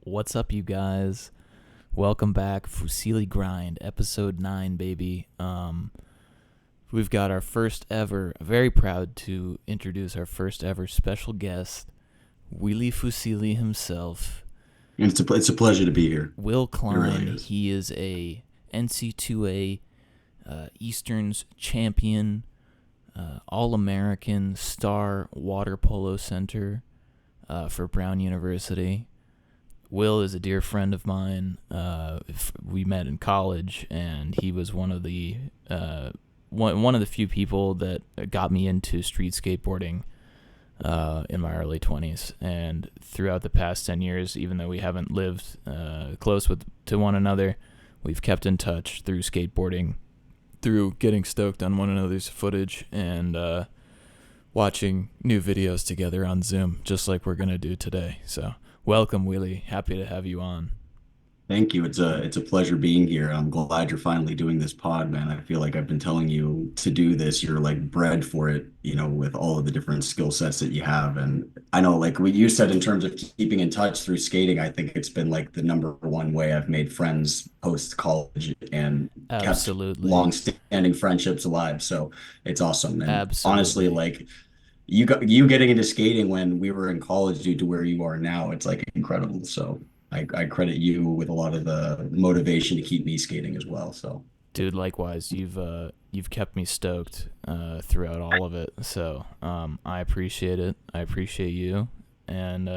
What's up, you guys? Welcome back, Fusilli Grind, episode 9, baby. We've got our first ever, very proud to introduce our first ever special guest, Willie Fusilli himself, And it's a pleasure to be here. Will It really Klein. is. He is a NC2A Easterns champion, All-American star water polo center for Brown University. Will is a dear friend of mine. We met in college, and he was one of the few people that got me into street skateboarding in my early 20s. And throughout the past 10 years, even though we haven't lived close to one another, we've kept in touch through skateboarding, through getting stoked on one another's footage, and watching new videos together on Zoom, just like we're going to do today. So welcome, Willie. Happy to have you on. Thank you. It's a pleasure being here. I'm glad you're finally doing this pod, man. I feel like I've been telling you to do this. You're like bred for it, with all of the different skill sets that you have. And I know, like what you said in terms of keeping in touch through skating, I think it's been like the number one way I've made friends post college and kept Absolutely. long-standing friendships alive. So it's awesome. And honestly, Absolutely. like you getting into skating when we were in college due to where you are now, it's like incredible. So I credit you with a lot of the motivation to keep me skating as well. So Dude, likewise, you've kept me stoked throughout all of it. So I appreciate it. I appreciate you, and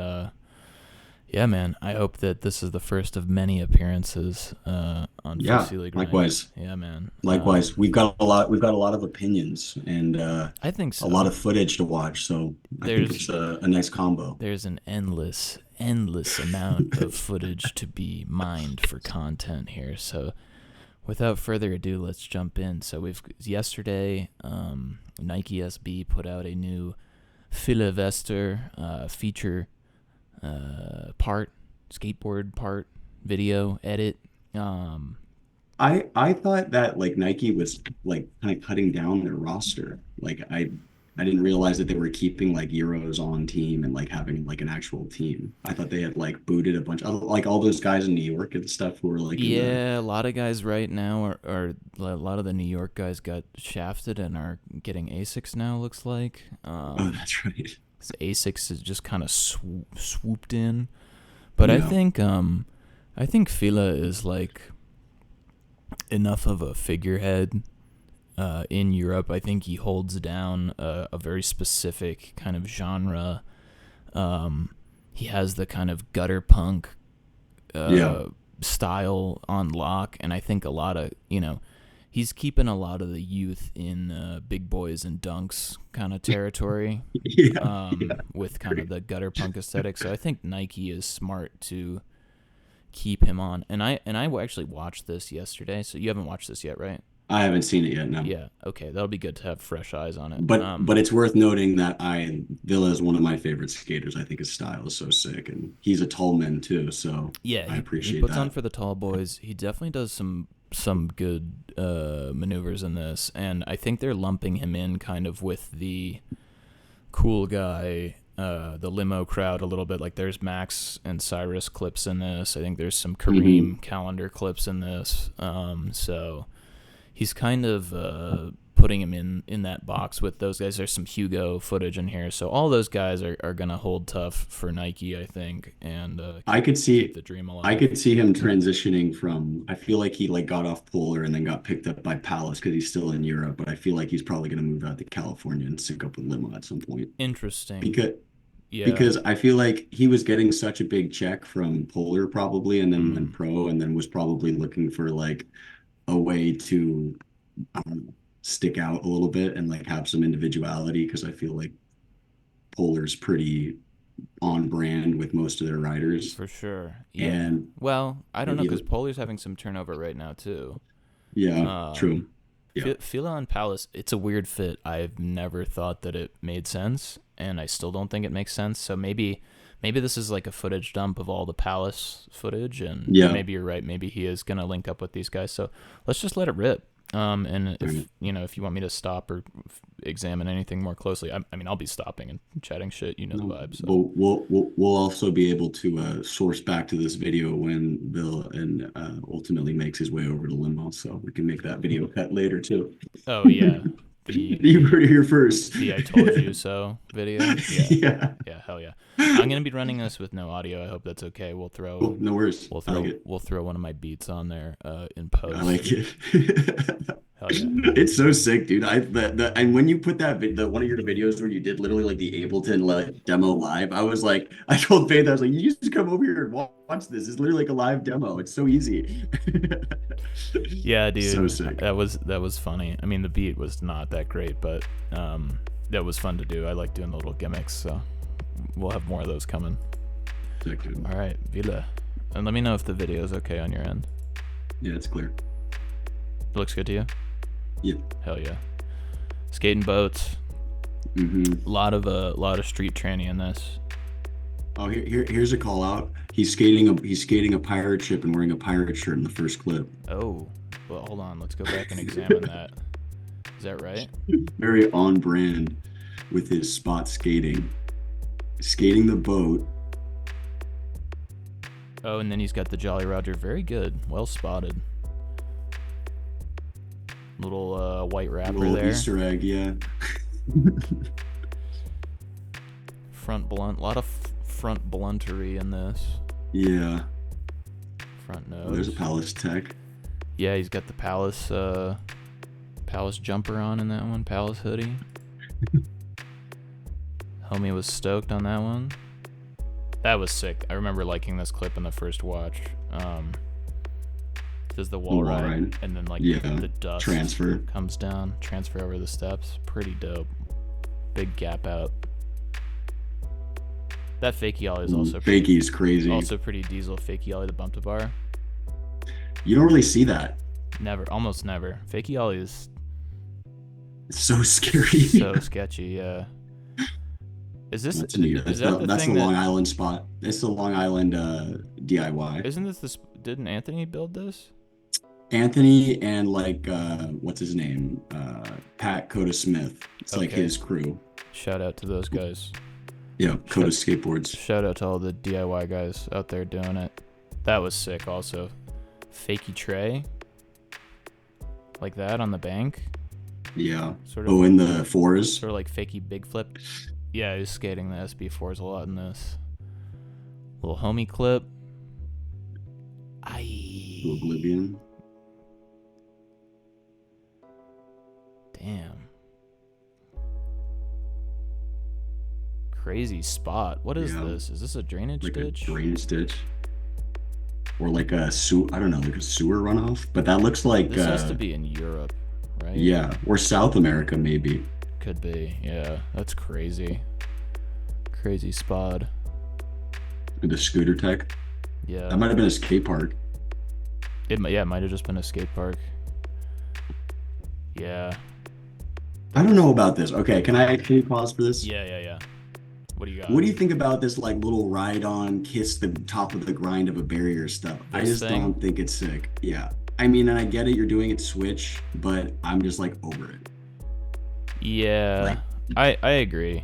yeah, man. I hope that this is the first of many appearances on yeah, Fusilli Grind. likewise. Yeah, man. Likewise. We've got a lot of opinions and I think a lot so. of footage to watch. So I think There's it's a nice combo. there's an endless amount of footage to be mined for content here. So without further ado, let's jump in. So yesterday, Nike SB put out a new Ville feature part, skateboard part, video edit. Um, I thought that like Nike was like kind of cutting down their roster. Like I didn't realize that they were keeping like Euros on team and like having like an actual team. I thought they had like booted a bunch of like all those guys in New York and stuff who were like in the yeah, a lot of guys right now are a lot of the New York guys got shafted and are getting Asics now. Looks like. oh, that's right. So Asics is just kind of swooped in, but Yeah. I think Fila is like enough of a figurehead in Europe. I think he holds down a very specific kind of genre. He has the kind of gutter punk Yeah. style on lock, and I think a lot of he's keeping a lot of the youth in big boys and dunks kind of territory, Yeah. Yeah. with kind of Great. the gutter punk aesthetic. So I think Nike is smart to keep him on. And I actually watched this yesterday. So you haven't watched this yet, right? I haven't seen it yet, no. Yeah. Okay, that'll be good to have fresh eyes on it. But it's worth noting that I Villa is one of my favorite skaters. I think his style is so sick and he's a tall man too, so Yeah, I he appreciate puts on that. for the tall boys. He definitely does some good maneuvers in this, and I think they're lumping him in kind of with the cool guy, the limo crowd a little bit. Like there's Max and Cyrus clips in this. I think there's some Hmm. Kareem calendar clips in this. So he's kind of putting him in that box with those guys. There's some Hugo footage in here, so all those guys are gonna hold tough for Nike, I think, and I could keep see the dream I alive. could see him transitioning from I feel like he like got off Polar and then got picked up by Palace because he's still in Europe, but I feel like he's probably gonna move out to California and sync up with Limo at some point. Interesting. Because Yeah. because I feel like he was getting such a big check from Polar probably and then went Mm. pro and then was probably looking for like a way to I don't know, stick out a little bit and like have some individuality because I feel like Polar's pretty on brand with most of their riders. For sure. Yeah. And Well, I don't know maybe because Polly's having some turnover right now too. yeah, Um, true. Yeah. Fila and Palace, it's a weird fit. I've never thought that it made sense, and I still don't think it makes sense. So maybe this is like a footage dump of all the Palace footage, and Yeah. maybe you're right. Maybe he is gonna link up with these guys. So let's just let it rip. And if Alright. if you want me to stop or examine anything more closely, I mean, I'll be stopping and chatting shit. You know the No, vibe. So. but we'll also be able to source back to this video when Bill and ultimately makes his way over to Limo, so we can make that video cut later too. Oh yeah, the You the heard it here first. the I told you so video. Yeah, Yeah. yeah, hell yeah. I'm gonna be running this with no audio. I hope that's okay. We'll throw Cool. No worries. we'll I like throw it. we'll throw one of my beats on there in I post. like it. Hell yeah. It's so sick, dude. And when you put the one of your videos where you did literally like the Ableton like demo live, I was like, I told Faith, I was like, you just come over here and watch this. It's literally like a live demo. It's so easy. Yeah, So dude. sick. That was funny. I mean, the beat was not that great, but that was fun to do. I like doing the little gimmicks, so we'll have more of those coming. Sick, dude. All right, Ville. And let me know if the video is okay on your end. Yeah, it's clear. It looks good to you? Yeah. Hell yeah. Skating boats. Mm-hmm. A lot of street tranny in this. Oh, here's a call out. He's skating a pirate ship and wearing a pirate shirt in the first clip. Oh, well, hold on. Let's go back and examine that. Is that right? Very on brand with his spot skating. Skating the boat. Oh, and then he's got the Jolly Roger. Very good. Well spotted. Little white wrapper Little there. Easter egg, yeah. Front blunt. A lot of front bluntery in this. Yeah. Front nose. Oh, there's a Palace Tech. Yeah, he's got the Palace jumper on in that one. Palace hoodie. Homie was stoked on that one. That was sick. I remember liking this clip in the first watch. Does the wall ride, and then like the dust comes down, transfer over the steps. Pretty dope. Big gap out. That fakie ollie is also fakie is crazy. Also pretty diesel. Fakie ollie, the bump to bar. You don't really see that. Never, almost never. Fakie ollie is so scary. So sketchy. Yeah. Is this? That's new. That's the Long Island spot. It's the Long Island DIY. Isn't this? Didn't Anthony build this? Anthony and like what's his name? Pat Coda Smith. It's like his crew. Shout out to those guys. Yeah, Coda Skateboards. Shout out to all the DIY guys out there doing it. That was sick also. Fakey tray. Like that on the bank. Yeah. Sort of in the fours. Sort of like fakey big flip. Yeah, he was skating the SB4s a lot in this. Little homie clip. Oblivion. Damn. Crazy spot. What is this? Is this a drainage ditch? A drainage ditch. Or like a I don't know, like a sewer runoff. But that looks like this has to be in Europe, right? Yeah, or South America maybe. Could be. Yeah, that's crazy. Crazy spot. The scooter tech. Yeah. That might have been a skate park. It might have just been a skate park. Yeah. I don't know about this. Okay, can you pause for this? Yeah. What do you got? What do you think about this like little ride on, kiss the top of the grind of a barrier stuff? I just don't think it's sick. Yeah. I mean, and I get it, you're doing it switch, but I'm just like over it. Yeah. I agree.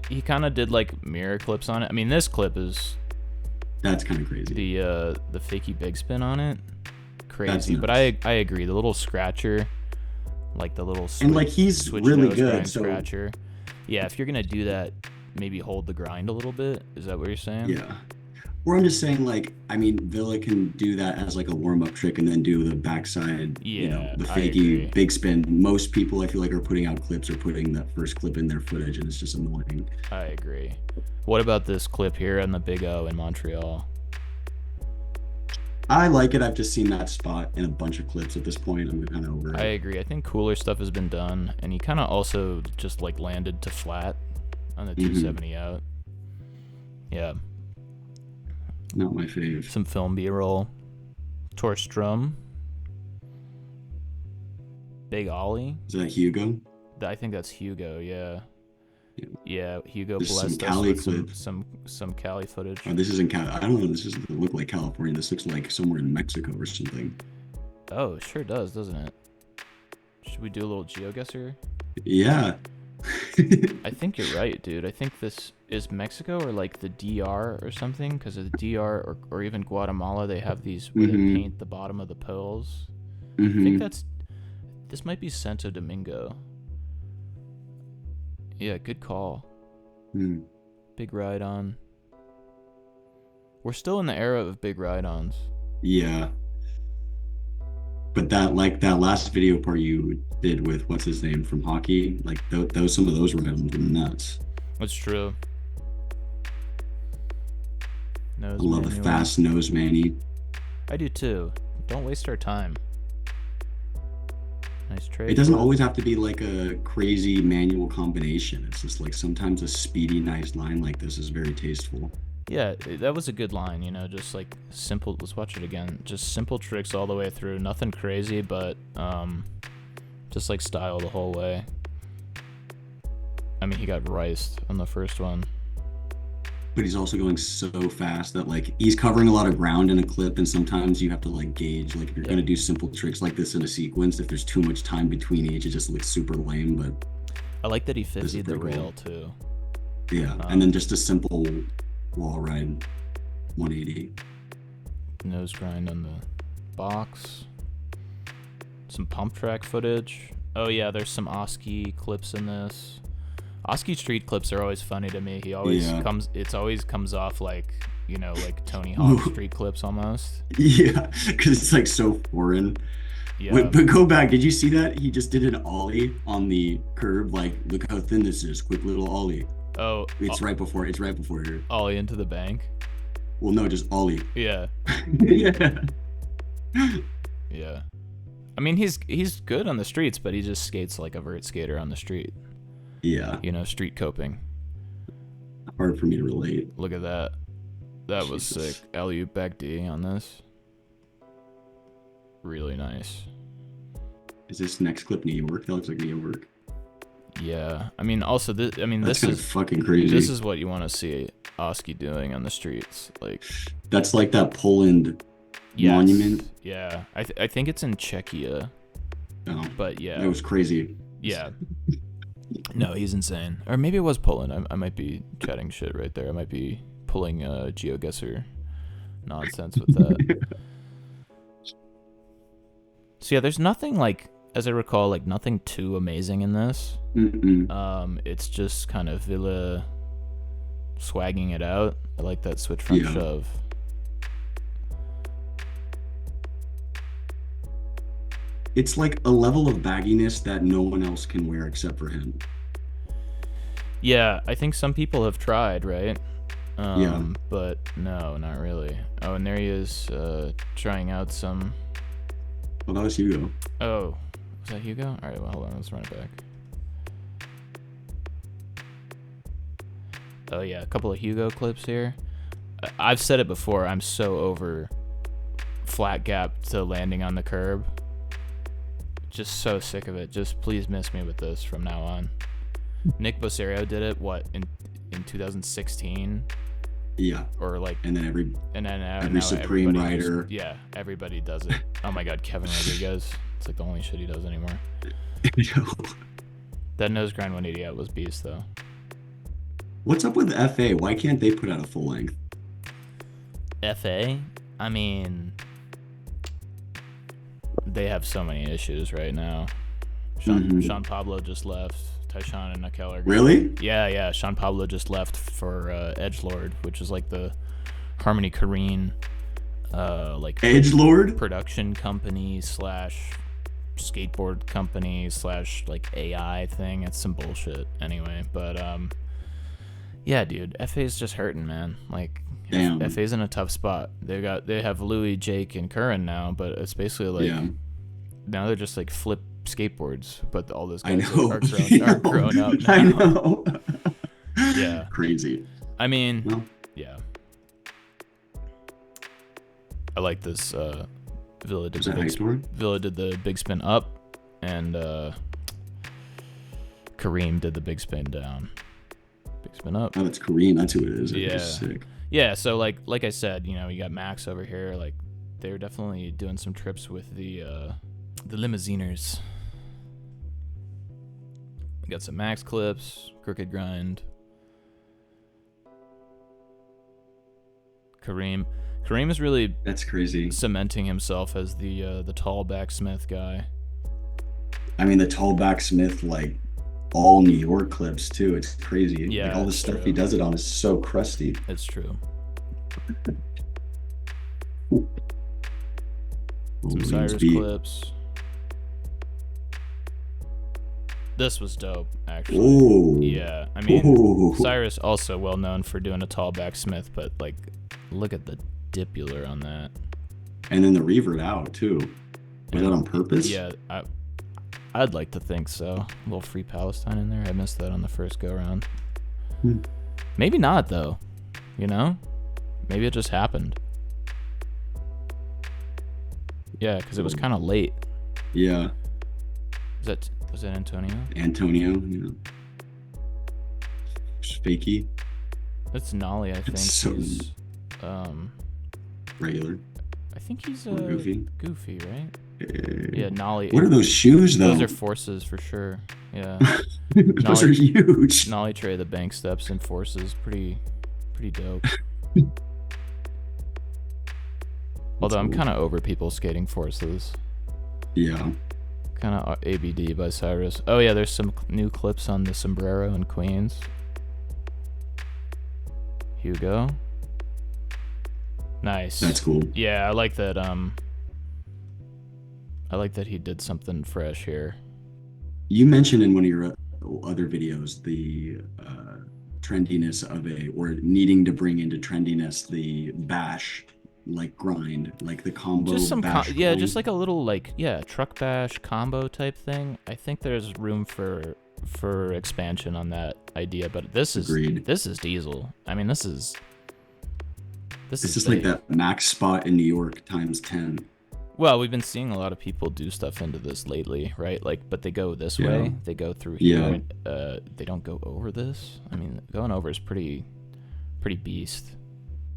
He kind of did like mirror clips on it. I mean, this clip is that's kind of crazy. The fakey big spin on it. Crazy. But I agree. The little scratcher, like the little and like he's really good. So scratcher. Yeah, if you're gonna do that, maybe hold the grind a little bit. Is that what you're saying? Yeah. Or I'm just saying, like, I mean, Ville can do that as like a warm-up trick and then do the backside, the fakey big spin. Most people, I feel like, are putting out clips or putting that first clip in their footage, and it's just annoying. I agree. What about this clip here on the Big O in Montreal? I like it. I've just seen that spot in a bunch of clips at this point. I'm kind of over it. I agree. I think cooler stuff has been done, and he kind of also just like landed to flat on the 270 out. Yeah. Not my fave. Some film B-roll. Torstrom. Big Ollie. Is that Hugo? I think that's Hugo, yeah. Yeah, Hugo There's blessed us with some Cali footage. Oh, this isn't Cali. I don't know. This doesn't look like California. This looks like somewhere in Mexico or something. Oh, it sure does, doesn't it? Should we do a little GeoGuessr? Yeah. I think you're right, dude. I think this is Mexico or like the DR or something, because of the DR or even Guatemala. They have these where they Mm-hmm. paint the bottom of the pills. I think Mm-hmm. this might be Santo Domingo. Yeah, good call. Mm. Big ride on. We're still in the era of big ride ons. Yeah. But that last video part you did with what's his name from hockey, like those some of those rides were nuts. That's true. I Nose love a manual. fast nose Manny. I do too. Don't waste our time. Nice It trade doesn't flip. always have to be like a crazy manual combination. It's just like sometimes a speedy, nice line like this is very tasteful. Yeah, that was a good line, just like simple. Let's watch it again. Just simple tricks all the way through. Nothing crazy, but just like style the whole way. I mean, he got riced on the first one. But he's also going so fast that like he's covering a lot of ground in a clip, and sometimes you have to like gauge, like if you're Yeah. gonna do simple tricks like this in a sequence, if there's too much time between each, it just looks super lame. But I like that he this is 50'd the pretty rail cool. too. Yeah, and then just a simple wall ride 180. Nose grind on the box. Some pump track footage. Oh yeah, there's some Oski clips in this. Oski street clips are always funny to me. He always Yeah. always comes off like, like Tony Hawk street clips almost. Yeah, because it's like so foreign. Yeah. Wait, but go back. Did you see that? He just did an ollie on the curb. Like, look how thin this is. Quick little ollie. Oh, It's right before. It's right before here. ollie into the bank. Well, no, just ollie. Yeah. Yeah. Yeah. I mean, he's good on the streets, but he just skates like a vert skater on the street. Yeah. Street coping. Hard for me to relate. Look at that. That was Jesus. sick. Alley-oop back D on this. Really nice. Is this next clip New York? That looks like New York. Yeah. I mean, also That's this kind of is fucking crazy. this is what you want to see Oski doing on the streets. Like, That's like that Poland yes. monument. Yeah. I think it's in Czechia, Oh, but yeah. that was crazy. Yeah. No, he's insane. Or maybe it was Poland. I might be chatting shit right there. I might be pulling GeoGuessr nonsense with that. So yeah, there's nothing like, as I recall, like nothing too amazing in this. Mm-mm. It's just kind of Ville swagging it out. I like that switch front Yeah. shove. It's like a level of bagginess that no one else can wear except for him. Yeah, I think some people have tried, right? Yeah. But no, not really. Oh, and there he is, trying out some. Well, that was Hugo. Oh, was that Hugo? All right, well, hold on, let's run it back. Oh yeah, a couple of Hugo clips here. I've said it before. I'm so over flat gap to landing on the curb. Just so sick of it. Just please miss me with this from now on. Nick Bosario did it. What in 2016? Yeah. Or like, And then every now Supreme everybody rider. yeah, everybody does it. Oh my God, Kevin Rodriguez. It's like the only shit he does anymore. That nose grind 180 out was beast though. What's up with FA? Why can't they put out a full length? FA, I mean, they have so many issues right now. Sean Pablo just left. Tyshawn and Nakel are Really? Yeah. Sean Pablo just left for Edgelord, which is like the Harmony Korine, like Edgelord? production company slash skateboard company slash like AI thing. It's some bullshit anyway. But yeah, dude, FA's just hurting, man. Like, Damn. FA's in a tough spot. They have Louis, Jake, and Curran now, but it's basically like now they're just like flip skateboards, but all those guys are grown up now. I know. Yeah. Crazy. I mean, Well, yeah. I like this. Ville did was that high story? Ville did the big spin up, and Kareem did the big spin down. Big spin up. Oh, that's Korean. That's who it is. Yeah. That's sick. Yeah, so like I said, you got Max over here. Like, they're definitely doing some trips with the limousiners. got some max clips, crooked grind. Kareem is really That's crazy. cementing himself as the tall backsmith guy. I mean, the tall backsmith, like all New York clips too. It's crazy. Yeah, Like all the it's stuff true. he does it on is so crusty. It's true. Ooh. Some Williams Cyrus beat. clips. This was dope, actually. Ooh. Yeah, I mean, Ooh. Cyrus also well known for doing a tall backsmith, but like, look at the dipular on that. And then the revert out too. Was that on purpose? Yeah, I'd like to think so. A little Free Palestine in there. I missed that on the first go round. Maybe not though. You know, maybe it just happened. Yeah, because it was kind of late. Yeah. Was that Antonio? Antonio, you know. Fakey. That's Nolly, I think. It's so He's, regular. I think he's Or goofy. Goofy, right? Yeah, Nolly. What are those shoes though? Those are forces for sure. Yeah. Those are huge. Nolly tray the bank steps and forces, pretty dope. Although I'm kind of over people skating forces. Yeah. Kind of ABD by Cyrus. Oh yeah, there's some new clips on the sombrero in Queens. Hugo. Nice. That's cool. Yeah, I like that. I like that he did something fresh here. You mentioned in one of your other videos the trendiness of or needing to bring into trendiness the bash, like grind, like the combo Just some bash. just like a little truck bash combo type thing. I think there's room for expansion on that idea, but this is Diesel. I mean, this is just like that max spot in New York times 10. Well, we've been seeing a lot of people do stuff into this lately, right? Like, but they go this way. They go through here. Yeah. They don't go over this. I mean, going over is pretty beast.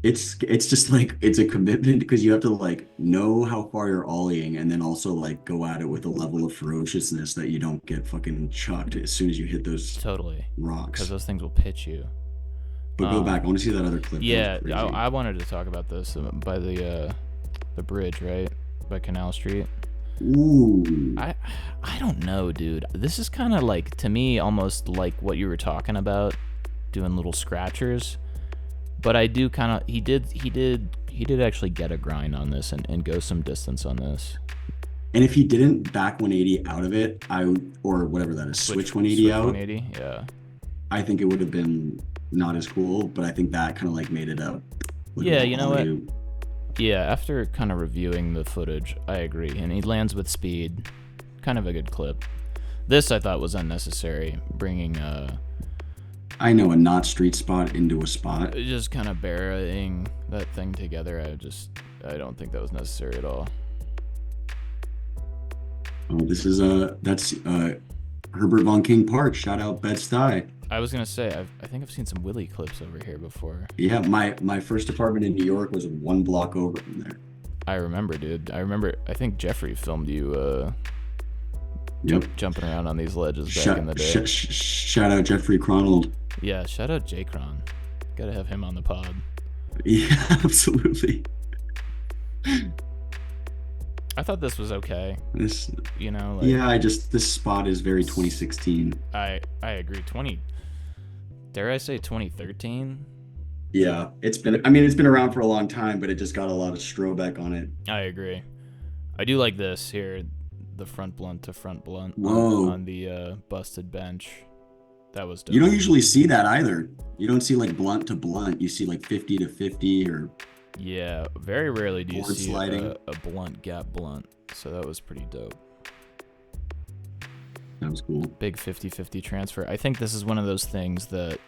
It's just like it's a commitment because you have to like know how far you're ollieing and then also like go at it with a level of ferociousness that you don't get fucking chucked as soon as you hit those rocks. Because those things will pitch you. But go back. I want to see that other clip. Yeah, I wanted to talk about this by the bridge, right? By Canal Street. Ooh. I don't know, dude. This is kind of like, to me, almost like what you were talking about, doing little scratchers. But I do kind of he did actually get a grind on this and go some distance on this. And if he didn't back 180 out of it, or whatever that is, switch 180 out. 180, yeah. I think it would have been not as cool, but I think that kind of like made it up. Yeah, you know what? Yeah, after kind of reviewing the footage, I agree. And he lands with speed. Kind of a good clip. This I thought was unnecessary, bringing I know, a not street spot into a spot. Just kind of burying that thing together. I don't think that was necessary at all. Oh, that's Herbert von King Park. Shout out Bed-Stuy. I was gonna say, I think I've seen some Willie clips over here before. Yeah, my first apartment in New York was 1 block over from there. I remember, dude. I think Jeffrey filmed you jumping around on these ledges back in the day. Shout out Jeffrey Cronald. Yeah, shout out J Cron. Gotta have him on the pod. Yeah, absolutely. I thought this was okay. This, like, this spot is very 2016. I agree. Dare I say 2013? Yeah, it's been around for a long time, but it just got a lot of Strobeck on it. I agree. I do like this here, the front blunt to front blunt on the busted bench. That was dope. You don't usually see that either. You don't see like blunt to blunt. You see like 50 to 50 or. Yeah, very rarely do you see sliding. a blunt gap blunt. So that was pretty dope. That was cool. Big 50-50 transfer. I think this is one of those things that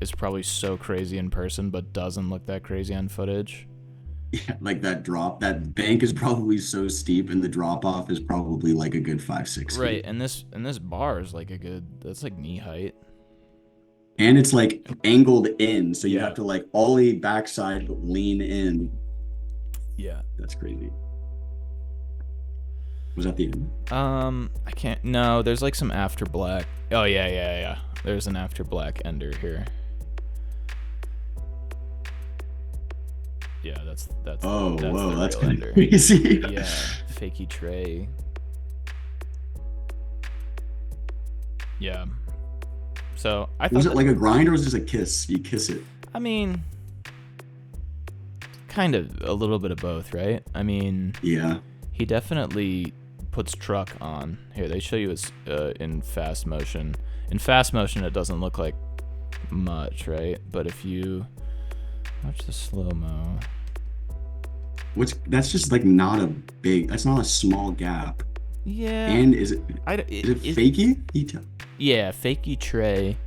is probably so crazy in person, but doesn't look that crazy on footage. Yeah, like that bank is probably so steep, and the drop off is probably like a good 5-6 feet. Right, and this bar is like that's like knee height. And it's like angled in, so you have to like ollie backside but lean in. Yeah, that's crazy. Was that the end? I can't. No, there's like some after black. Oh yeah. There's an after black ender here. Yeah, that's Oh, that's whoa, the that's real kind ender. of crazy. Yeah, fakey tray. Yeah. So I thought Was it like a grind or was it just a kiss? You kiss it. I mean, kind of a little bit of both, right? I mean, Yeah. he definitely puts truck on. Here, they show you it's in fast motion. In fast motion, it doesn't look like much, right? But if you watch the slow mo, That's just like not a big. That's not a small gap. yeah. And is it fakey? Yeah, fakey tray,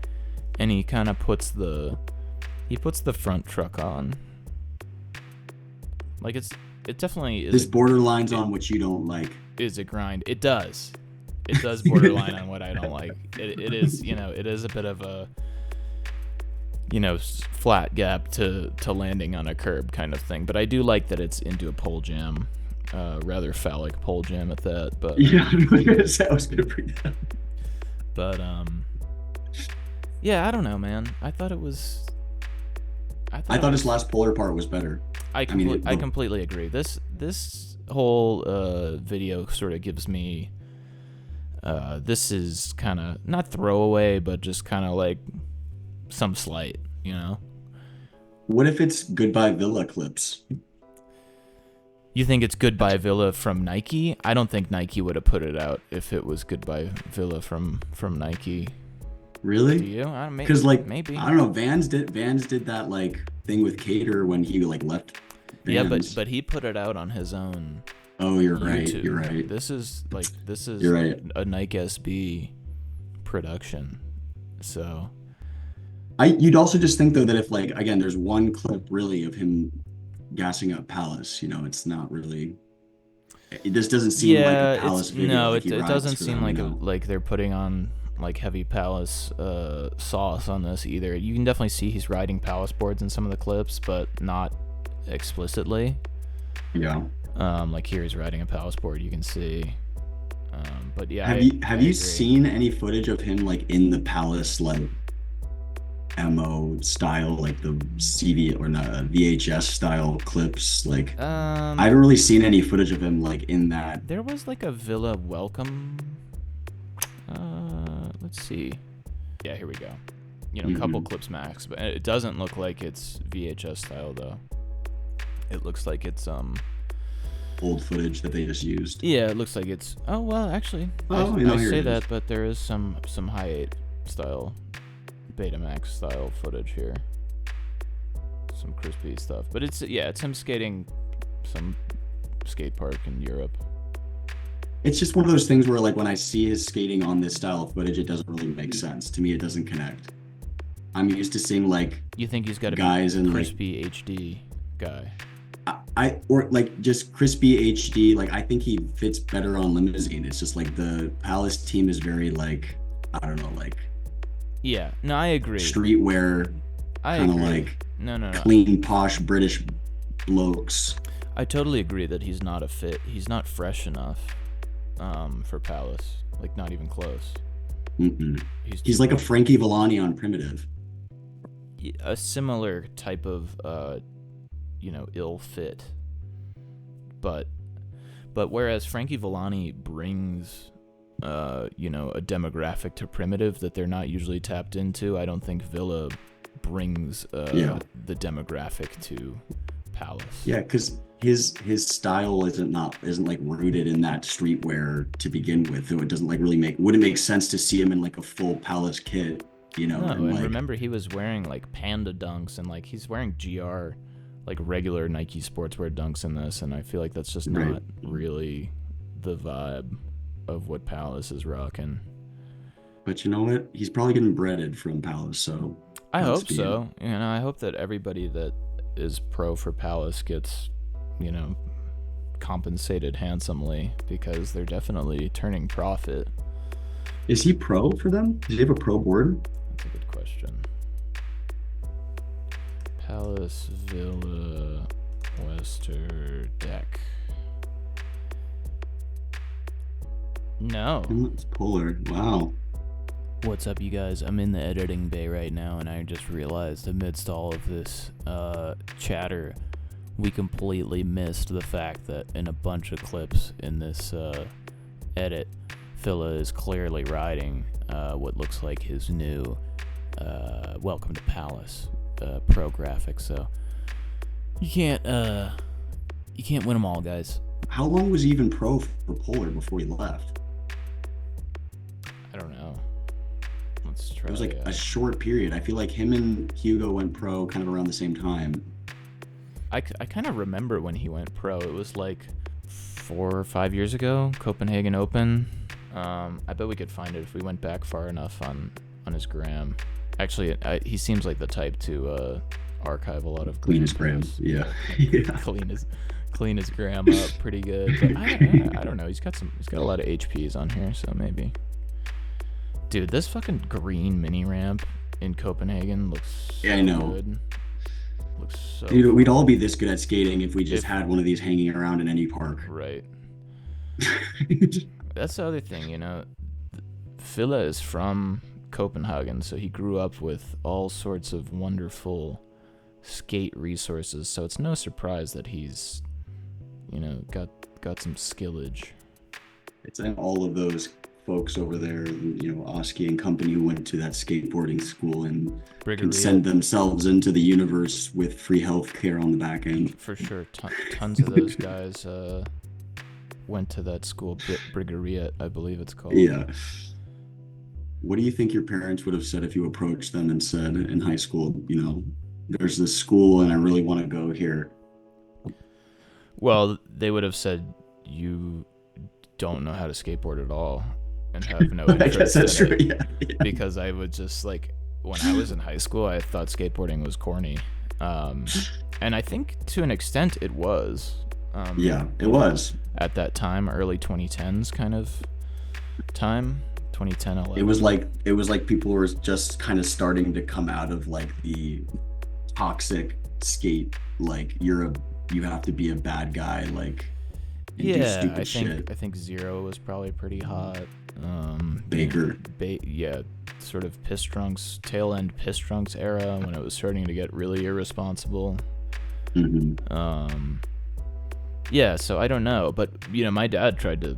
and he kind of puts the front truck on. Like it definitely is. This borderlines on what you don't like. Is a grind. It does borderline on what I don't like. It is, it is a bit of a, flat gap to landing on a curb kind of thing. But I do like that it's into a pole jam, rather phallic pole jam at that. But yeah, I was gonna bring that up. But yeah, I don't know, man. I thought his last polar part was better. I completely agree. This whole video sort of gives me this is kind of not throwaway, but just kind of like some slight, What if it's Goodbye Villa clips? You think it's Goodbye Ville from Nike? I don't think Nike would have put it out if it was Goodbye Ville from Nike. Really? Do you? Because maybe. I don't know. Vans did that like thing with Cater when he like left Vans. Yeah, but he put it out on his own. Oh, you're YouTube. right. You're right. This is you're right. A Nike SB production. So you'd also just think though that if like again there's one clip really of him gassing up Palace, it's not really. This doesn't seem like a Palace video. No, it doesn't seem like they're putting on like heavy Palace sauce on this either. You can definitely see he's riding Palace boards in some of the clips, but not explicitly. Yeah. Like here he's riding a Palace board, you can see. But yeah. Have you seen any footage of him like in the Palace like MO style, like the CD or not VHS style clips? Like I haven't really seen any footage of him like in that. There was like a Villa welcome. Let's see. Yeah, here we go. A couple clips max, but it doesn't look like it's VHS style though. It looks like it's old footage that they just used. Yeah, it looks like it's. Oh well, actually, I say that, but there is some high 8 style, Betamax style footage here. Some crispy stuff, but it's him skating some skate park in Europe. It's just one of those things where like when I see his skating on this style of footage, it doesn't really make sense to me. It doesn't connect. I'm used to seeing like you think he's got a guys in crispy HD guy. Or like just crispy HD. Like I think he fits better on Limousine. It's just like the Palace team is very like I don't know like. Yeah, no, I agree. Streetwear, kind of like no, clean, posh British blokes. I totally agree that he's not a fit. He's not fresh enough for Palace. Like not even close. Mm-mm. He's like a Frankie Villani on Primitive. A similar type of ill fit. But whereas Frankie Villani brings a demographic to Primitive that they're not usually tapped into, I don't think Villa brings the demographic to Palace. Yeah, because his style isn't like rooted in that streetwear to begin with, so it doesn't like really wouldn't make sense to see him in like a full Palace kit, No, and remember he was wearing like Panda dunks and like he's wearing GR like regular Nike sportswear dunks in this, and I feel like that's just not really the vibe of what Palace is rocking. But you know what? He's probably getting breaded from Palace, so I hope so. I hope that everybody that is pro for Palace gets, compensated handsomely because they're definitely turning profit. Is he pro for them? Does he have a pro board? That's a good question. Palace Villa Wester deck. No. It's Polar. Wow. What's up, you guys? I'm in the editing bay right now, and I just realized amidst all of this chatter, we completely missed the fact that in a bunch of clips in this edit, Ville is clearly riding what looks like his new Welcome to Palace pro graphics. So you can't win them all, guys. How long was he even pro for Polar before he left? I don't know. Let's try. It was like a short period. I feel like him and Hugo went pro kind of around the same time. I kind of remember when he went pro. It was like 4 or 5 years ago, Copenhagen Open. I bet we could find it if we went back far enough on his gram. Actually, he seems like the type to archive a lot of clean his gram. Yeah. Clean his gram up pretty good. But I don't know. He's got a lot of HPs on here, so maybe. Dude, this fucking green mini ramp in Copenhagen looks so I know. good. Looks so Dude, we'd all be this good at skating if we just had one of these hanging around in any park. Right. That's the other thing, you know. Ville is from Copenhagen, so he grew up with all sorts of wonderful skate resources. So it's no surprise that he's, you know, got some skillage. It's all of those folks over there, you know, Oski and company who went to that skateboarding school and can send themselves into the universe with free health care on the back end. For sure. Tons of those guys went to that school, Brigeriet, I believe it's called. Yeah. What do you think your parents would have said if you approached them and said in high school, you know, there's this school and I really want to go here? Well, they would have said you don't know how to skateboard at all and have no interest I guess that's in true. it. Yeah. Because I would just, like, when I was in high school, I thought skateboarding was corny. And I think to an extent it was. Yeah, it was. At that time, early 2010s kind of time. 2010, 11. It was like people were just kind of starting to come out of like the toxic skate, like you have to be a bad guy, like and do stupid shit. I think Zero was probably pretty hot. Baker. Yeah, sort of piss drunks, tail end piss drunks era when it was starting to get really irresponsible. Mm-hmm. Yeah, so I don't know, but you know, my dad tried to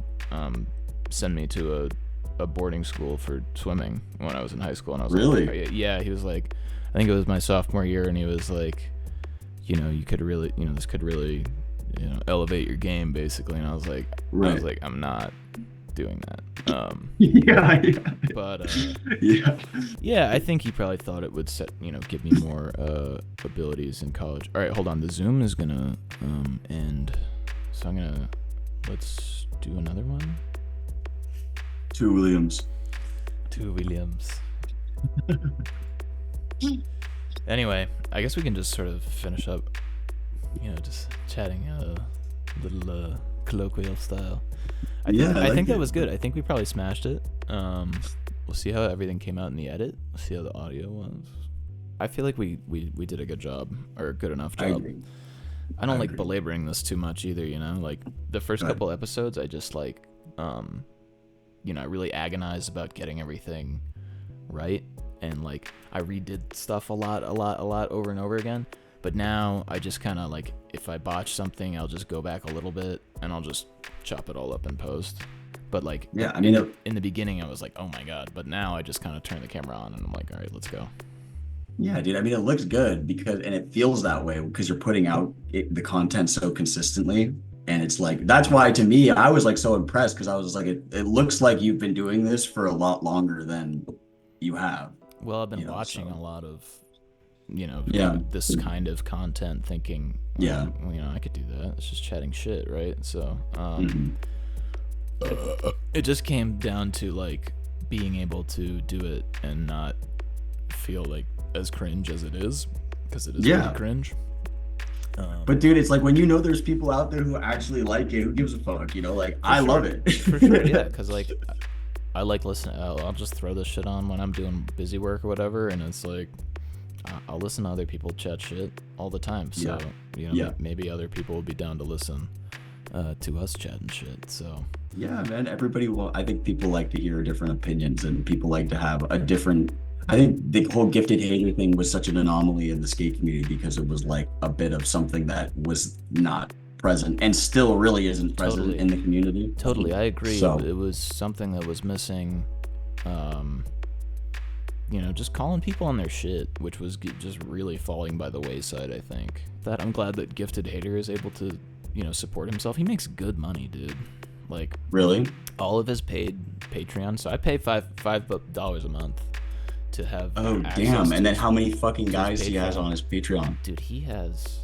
send me to a boarding school for swimming when I was in high school, and I was really? Like, yeah, he was like, I think it was my sophomore year, and he was like, you know, you could really, you know, this could really, you know, elevate your game basically, and I was like, right. I'm not doing that. Yeah. But yeah, I think he probably thought it would give me more abilities in college. All right, hold on, the Zoom is gonna end, so let's do another one. Two Williams. Anyway, I guess we can just sort of finish up, you know, just chatting a little colloquial style. I think that was good. I think we probably smashed it. We'll see how everything came out in the edit. We'll see how the audio was. I feel like we did a good job, or a good enough job. I agree. I don't like belaboring this too much either, you know? Like, the first couple episodes, I just, like, you know, I really agonized about getting everything right. And, like, I redid stuff a lot over and over again. But now I just kind of, like, if I botch something, I'll just go back a little bit and I'll just chop it all up in post. But, like, yeah, I mean, in the beginning, I was like, oh my God. But now I just kind of turn the camera on and I'm like, all right, let's go. Yeah, dude. I mean, it looks good and it feels that way because you're putting out the content so consistently. And it's like, that's why to me, I was like so impressed because I was like, it looks like you've been doing this for a lot longer than you have. Well, I've been watching a lot of, you know, this kind of content thinking, well, you know, I could do that. It's just chatting shit, right? So it just came down to like being able to do it and not feel like as cringe as it is, because it is really cringe. But dude, it's like when you know there's people out there who actually like it, who gives a fuck, you know, like I love it. For sure, yeah, because like I like listening. I'll just throw this shit on when I'm doing busy work or whatever, and it's like I'll listen to other people chat shit all the time. So you know, maybe other people will be down to listen. to us chatting shit. So Yeah, man. Everybody will. I think people like to hear different opinions, and people like to have a different. I think the whole gifted hater thing was such an anomaly in the skate community because it was like a bit of something that was not present and still really isn't present totally, in the community. totally, I agree. So It was something that was missing. Um, just calling people on their shit, which was just really falling by the wayside. I think that I'm glad that Gifted Hater is able to, support himself. He makes good money, dude. Like really, all of his paid Patreon. So I pay $5 a month to have. oh damn! And then how many fucking guys he has on his Patreon? Dude, he has.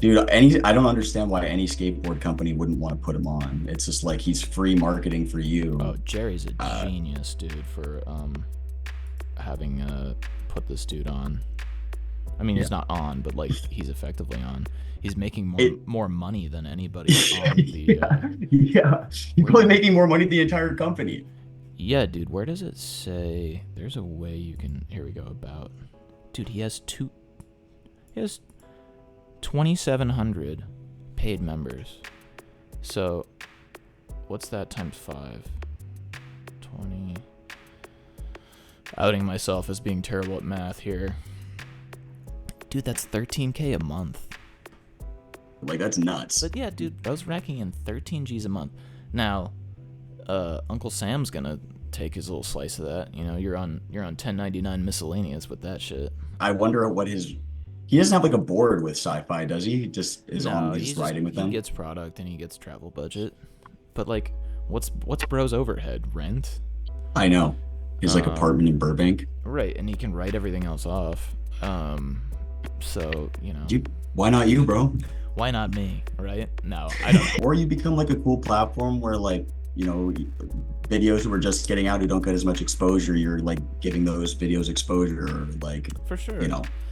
Dude, I don't understand why any skateboard company wouldn't want to put him on. It's just like he's free marketing for you. Oh, Jerry's a genius, dude, for having put this dude on. I mean, he's not on, but like he's effectively on. He's making more money than anybody on the. Yeah, he's probably making more money than the entire company. Yeah, dude. Where does it say? There's a way you can. Here we go. About. Dude, he has 2,700 paid members. So, what's that times 5? 20. Outing myself as being terrible at math here. Dude, that's $13K a month. Like, that's nuts. But yeah, dude, I was racking in 13 G's a month. Now, Uncle Sam's gonna take his little slice of that. You're on 1099 miscellaneous with that shit. I wonder what he doesn't have like a board with Sci-Fi, does he? He just is riding with them. He gets product and he gets travel budget. But like, what's bro's overhead? Rent? I know. His like apartment in Burbank. Right, and he can write everything else off. So why not you, bro? Why not me? Right? No, I don't. Or you become like a cool platform where like videos who are just getting out who don't get as much exposure, you're like giving those videos exposure, or like for sure,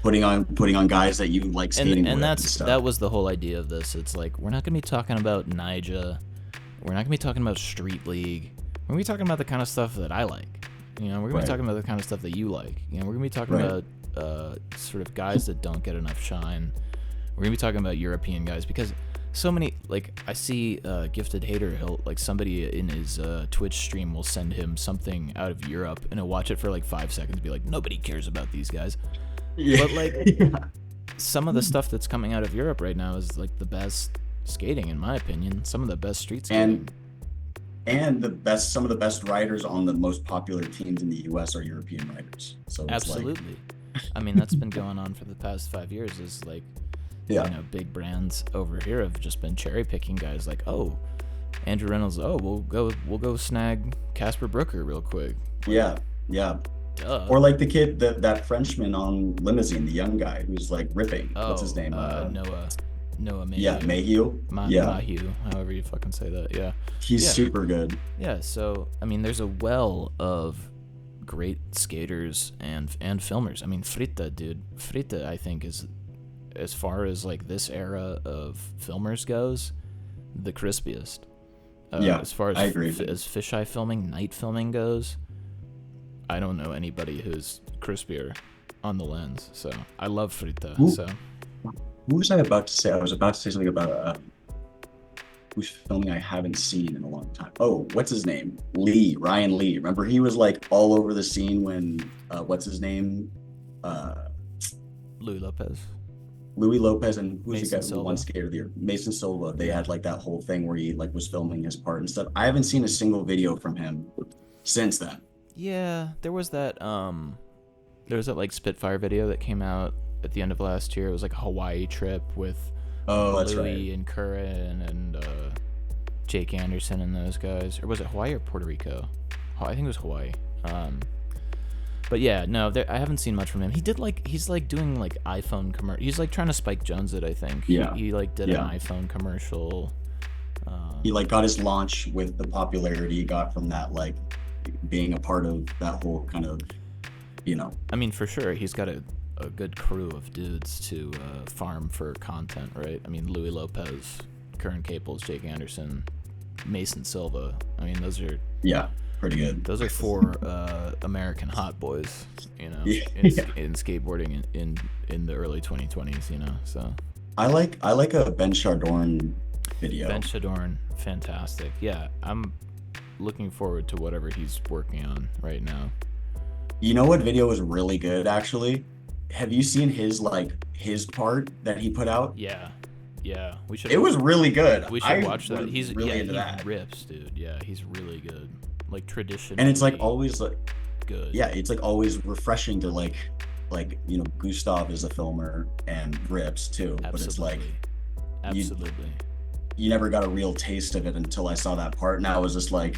putting on guys that you like skating with. And that was the whole idea of this. It's like we're not gonna be talking about Nyjah, we're not gonna be talking about Street League, we're gonna be talking about the kind of stuff that I like. We're gonna be talking about the kind of stuff that you like. We're gonna be talking about sort of guys that don't get enough shine. We're gonna be talking about European guys because so many, like, I see Gifted Hater, he'll like somebody in his Twitch stream will send him something out of Europe and he'll watch it for like 5 seconds and be like, nobody cares about these guys. Yeah. But like some of the stuff that's coming out of Europe right now is like the best skating in my opinion, some of the best street skating. And some of the best riders on the most popular teams in the US are European riders. So it's absolutely. I mean, that's been going on for the past 5 years is like, big brands over here have just been cherry picking guys like, oh, Andrew Reynolds, oh, we'll go snag Casper Brooker real quick. Yeah. Duh. Or like the kid, that Frenchman on Limousine, the young guy who's like ripping. What's his name? Noah Mayhew. Yeah, Mayhew. Mayhew, however you fucking say that. Yeah. He's super good. Yeah, so I mean there's a well of great skaters and filmers. I mean Fritte, dude. Fritte I think is, as far as like this era of filmers goes, the crispiest. As far as I agree. As fisheye filming, night filming goes, I don't know anybody who's crispier on the lens. So I love Fritte. So who was I about to say? I was about to say something about who's filming I haven't seen in a long time. Oh, what's his name? Ryan Lee. Remember he was like all over the scene when what's his name? Louis Lopez and who's Mason the guy Silva. who won Skater of the Year? Mason Silva. They had like that whole thing where he like was filming his part and stuff. I haven't seen a single video from him since then. Yeah, there was that like Spitfire video that came out at the end of last year. It was like a Hawaii trip with Louis and Curran and Jake Anderson and those guys. Or was it Hawaii or Puerto Rico? I think it was Hawaii. But yeah, no, I haven't seen much from him. He's like doing like iPhone commercial. He's like trying to Spike Jones it, I think. Yeah. He like did an iPhone commercial. He like got his launch with the popularity he got from that, like being a part of that whole kind of, I mean, for sure, he's got a good crew of dudes to farm for content, right? I mean, Louis Lopez, Curran Caples, Jake Anderson, Mason Silva. I mean, those are pretty good. Those are 4 American hot boys, in skateboarding in the early 2020s, So I like a Ben Chardon video. Ben Shadorn, fantastic. Yeah, I'm looking forward to whatever he's working on right now. You know what video was really good actually? Have you seen his part that he put out? Yeah, yeah. It was really good. We should I watch that. was He's really yeah, into he that. rips, dude. Yeah, he's really good. Like traditionally. And it's like always like good. yeah, it's like always refreshing to you know, Gustav is a filmer and rips too, Absolutely. but it's like absolutely. You never got a real taste of it until I saw that part, and I was just like,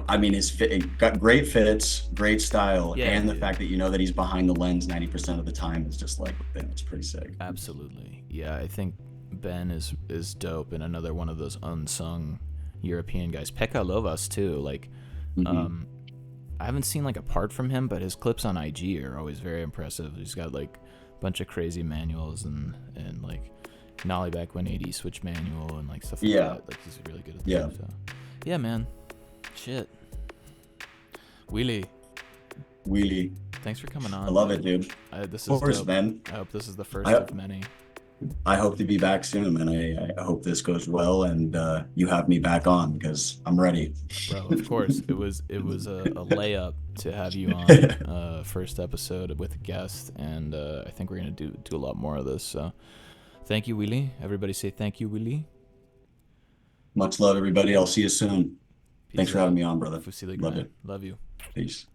I mean, his fit it got great fits, great style, Yeah, and the dude. fact that you know that he's behind the lens 90% of the time is just like, it's pretty sick. Absolutely. Yeah, I think Ben is dope and another one of those unsung European guys. Pekka Lovas too. Like, Mhm. I haven't seen like a part from him, but his clips on IG are always very impressive. He's got like a bunch of crazy manuals and like nollie back 180 switch manual and like stuff like Yeah. that. Like he's really good at that. Yeah. So yeah, man. Shit. Wheelie, Wheelie. thanks for coming on. I love man. it, dude. This Of is course, dope. man. I hope this is the first I, of many. I hope to be back soon, man. I hope this goes well and you have me back on because I'm ready. Bro, of course. It was a layup to have you on first episode with a guest, and I think we're gonna do a lot more of this. So thank you, Willie. Everybody say thank you, Willie. Much love, everybody. I'll see you soon. Peace Thanks for out. having me on, brother. Fusilli, Love Klein. it. Love you. Peace.